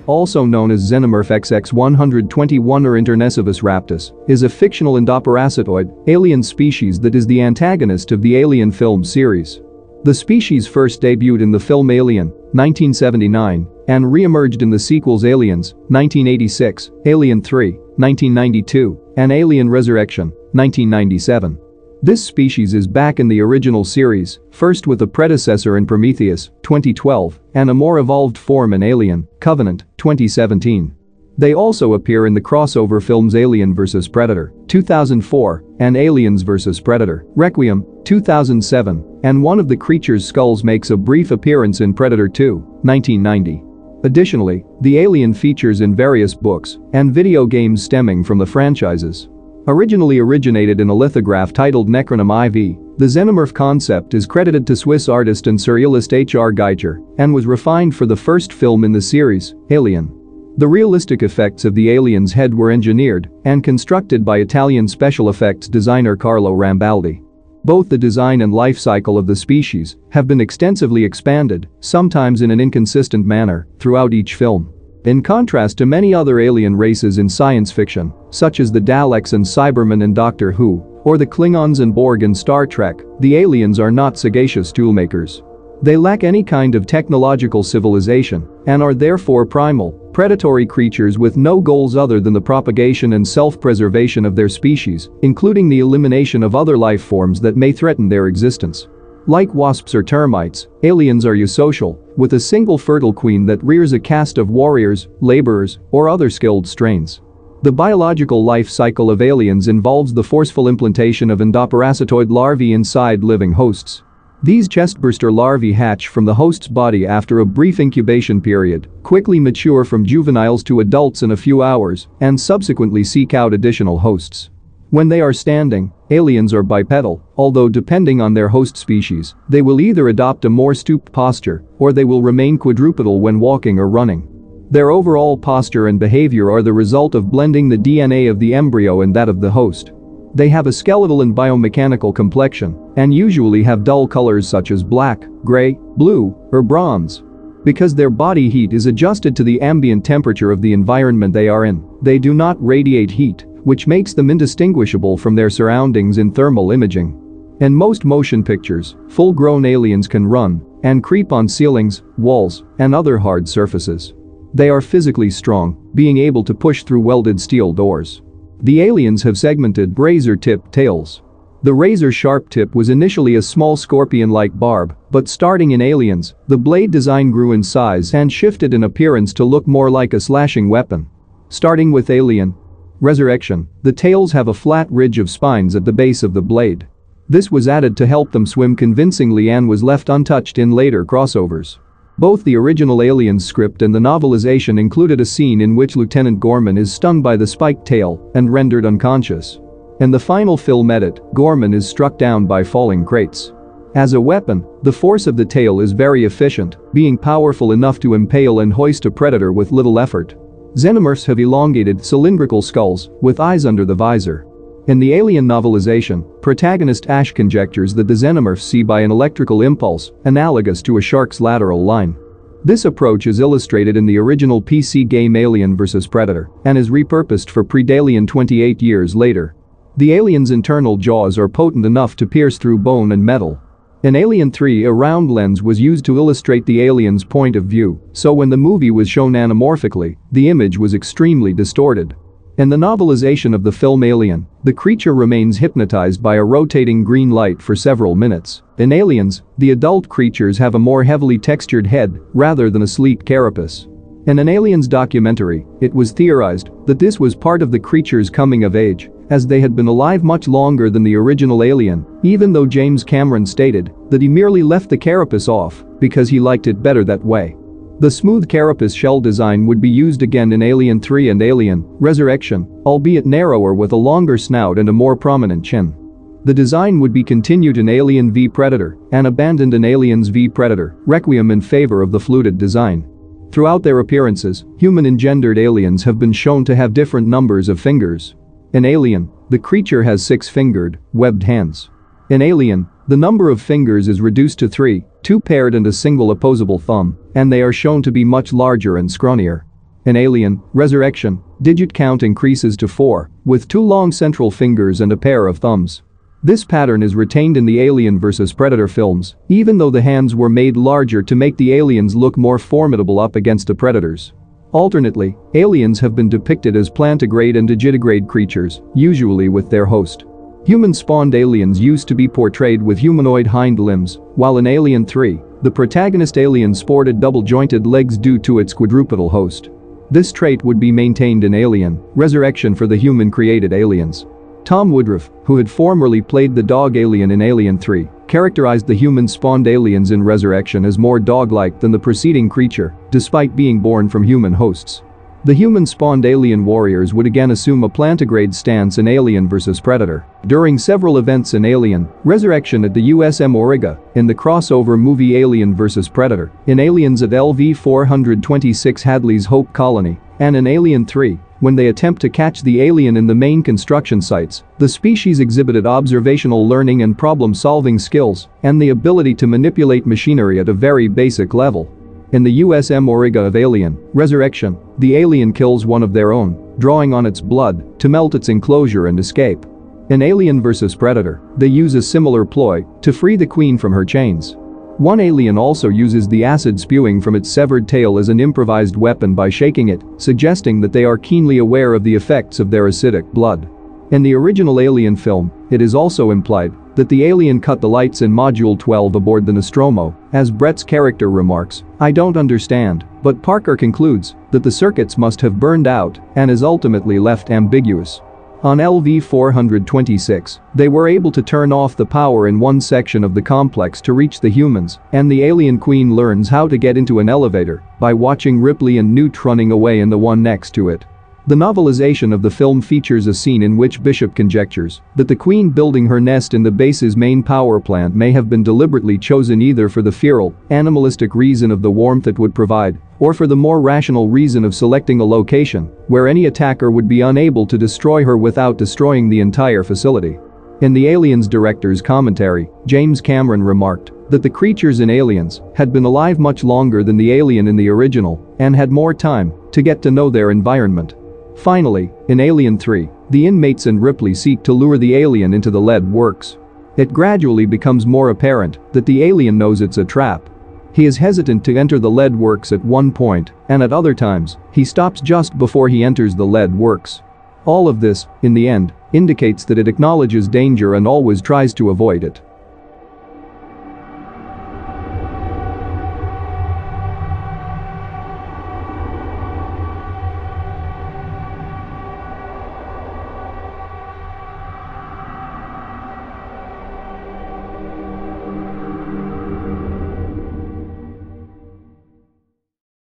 also known as Xenomorph XX-121 or Internecivus raptus, is a fictional endoparasitoid, alien species that is the antagonist of the Alien film series. The species first debuted in the film Alien, 1979, and re-emerged in the sequels Aliens, 1986, Alien 3, 1992, and Alien Resurrection, 1997. This species is back in the original series, first with a predecessor in Prometheus, 2012, and a more evolved form in Alien, Covenant, 2017. They also appear in the crossover films Alien vs. Predator, 2004, and Aliens vs. Predator, Requiem, 2007, and one of the creature's skulls makes a brief appearance in Predator 2, 1990. Additionally, the alien features in various books and video games stemming from the franchises. Originally originated in a lithograph titled Necronum IV, the Xenomorph concept is credited to Swiss artist and surrealist H.R. Giger and was refined for the first film in the series, Alien. The realistic effects of the alien's head were engineered and constructed by Italian special effects designer Carlo Rambaldi. Both the design and life cycle of the species have been extensively expanded, sometimes in an inconsistent manner, throughout each film. In contrast to many other alien races in science fiction, such as the Daleks and Cybermen in Doctor Who, or the Klingons and Borg in Star Trek, the aliens are not sagacious toolmakers. They lack any kind of technological civilization and are therefore primal, predatory creatures with no goals other than the propagation and self-preservation of their species, including the elimination of other life forms that may threaten their existence. Like wasps or termites, aliens are eusocial, with a single fertile queen that rears a caste of warriors, laborers, or other skilled strains. The biological life cycle of aliens involves the forceful implantation of endoparasitoid larvae inside living hosts. These chestburster larvae hatch from the host's body after a brief incubation period, quickly mature from juveniles to adults in a few hours, and subsequently seek out additional hosts. When they are standing, aliens are bipedal, although depending on their host species, they will either adopt a more stooped posture or they will remain quadrupedal when walking or running. Their overall posture and behavior are the result of blending the DNA of the embryo and that of the host. They have a skeletal and biomechanical complexion and usually have dull colors such as black, gray, blue, or bronze. Because their body heat is adjusted to the ambient temperature of the environment they are in, they do not radiate heat, which makes them indistinguishable from their surroundings in thermal imaging. In most motion pictures, full-grown aliens can run and creep on ceilings, walls, and other hard surfaces. They are physically strong, being able to push through welded steel doors. The aliens have segmented razor-tipped tails. The razor-sharp tip was initially a small scorpion-like barb, but starting in Aliens, the blade design grew in size and shifted in appearance to look more like a slashing weapon. Starting with Alien Resurrection, the tails have a flat ridge of spines at the base of the blade. This was added to help them swim convincingly and was left untouched in later crossovers. Both the original Aliens script and the novelization included a scene in which Lieutenant Gorman is stung by the spiked tail and rendered unconscious. In the final film edit, Gorman is struck down by falling crates. As a weapon, the force of the tail is very efficient, being powerful enough to impale and hoist a predator with little effort. Xenomorphs have elongated cylindrical skulls with eyes under the visor. In the Alien novelization, protagonist Ash conjectures that the xenomorphs see by an electrical impulse, analogous to a shark's lateral line. This approach is illustrated in the original PC game Alien vs. Predator and is repurposed for Predalien 28 years later. The alien's internal jaws are potent enough to pierce through bone and metal. In Alien 3, a round lens was used to illustrate the alien's point of view, so when the movie was shown anamorphically, the image was extremely distorted. In the novelization of the film Alien, the creature remains hypnotized by a rotating green light for several minutes. In Aliens, the adult creatures have a more heavily textured head rather than a sleek carapace. In an Aliens documentary, it was theorized that this was part of the creature's coming of age, as they had been alive much longer than the original Alien, even though James Cameron stated that he merely left the carapace off because he liked it better that way. The smooth carapace shell design would be used again in Alien 3 and Alien Resurrection, albeit narrower with a longer snout and a more prominent chin. The design would be continued in Alien v Predator and abandoned in Aliens v Predator Requiem in favor of the fluted design. Throughout their appearances, human-engendered aliens have been shown to have different numbers of fingers. In Alien, the creature has 6-fingered, webbed hands. In Alien, the number of fingers is reduced to 3, 2 paired and a single opposable thumb, and they are shown to be much larger and scrawnier. In Alien: Resurrection, digit count increases to 4, with 2 long central fingers and a pair of thumbs. This pattern is retained in the Alien vs Predator films, even though the hands were made larger to make the aliens look more formidable up against the predators. Alternately, aliens have been depicted as plantigrade and digitigrade creatures, usually with their host. Human-spawned aliens used to be portrayed with humanoid hind limbs, while in Alien 3, the protagonist alien sported double-jointed legs due to its quadrupedal host. This trait would be maintained in Alien: Resurrection for the human-created aliens. Tom Woodruff, who had formerly played the dog alien in Alien 3, characterized the human-spawned aliens in Resurrection as more dog-like than the preceding creature, despite being born from human hosts. The human-spawned alien warriors would again assume a plantigrade stance in Alien vs Predator. During several events in Alien: Resurrection at the USM Auriga, in the crossover movie Alien vs Predator, in Aliens at LV-426 Hadley's Hope Colony, and in Alien 3, when they attempt to catch the alien in the main construction sites, the species exhibited observational learning and problem-solving skills, and the ability to manipulate machinery at a very basic level. In the USM Auriga of Alien: Resurrection, the alien kills one of their own, drawing on its blood to melt its enclosure and escape. In Alien vs Predator, they use a similar ploy to free the queen from her chains. One alien also uses the acid spewing from its severed tail as an improvised weapon by shaking it, suggesting that they are keenly aware of the effects of their acidic blood. In the original Alien film, it is also implied that the alien cut the lights in Module 12 aboard the Nostromo. As Brett's character remarks, "I don't understand," but Parker concludes that the circuits must have burned out and is ultimately left ambiguous. On LV-426, they were able to turn off the power in one section of the complex to reach the humans, and the alien queen learns how to get into an elevator by watching Ripley and Newt running away in the one next to it. The novelization of the film features a scene in which Bishop conjectures that the Queen building her nest in the base's main power plant may have been deliberately chosen either for the feral, animalistic reason of the warmth it would provide, or for the more rational reason of selecting a location where any attacker would be unable to destroy her without destroying the entire facility. In the Aliens director's commentary, James Cameron remarked that the creatures in Aliens had been alive much longer than the alien in the original and had more time to get to know their environment. Finally, in Alien 3, the inmates and Ripley seek to lure the alien into the lead works. It gradually becomes more apparent that the alien knows it's a trap. He is hesitant to enter the lead works at one point, and at other times, he stops just before he enters the lead works. All of this, in the end, indicates that it acknowledges danger and always tries to avoid it.